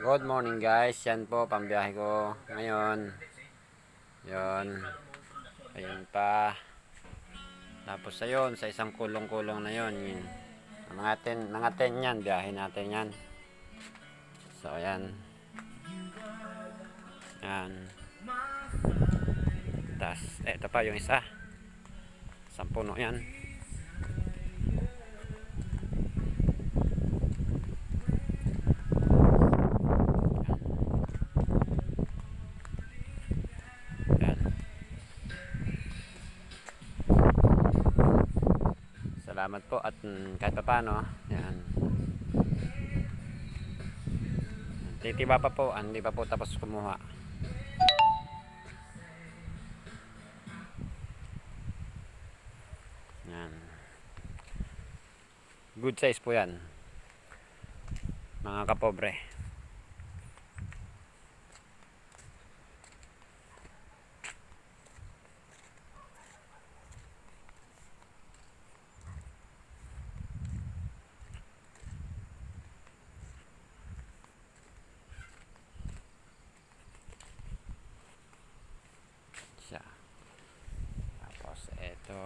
Good morning guys, yan po pambiyahe ko ngayon. Yon, ayun pa. Tapos ayun, sa isang kulong-kulong na yon, nangatin yan, biyahe natin yan. So ayan. Yan. Tas, eto pa yung isa. Isang puno yan. Salamat po at kahit pa paano, yan. Titiba pa po, hindi pa po tapos kumuha. Yan. Good size po yan. Mga kapobre. Siya. Tapos eto.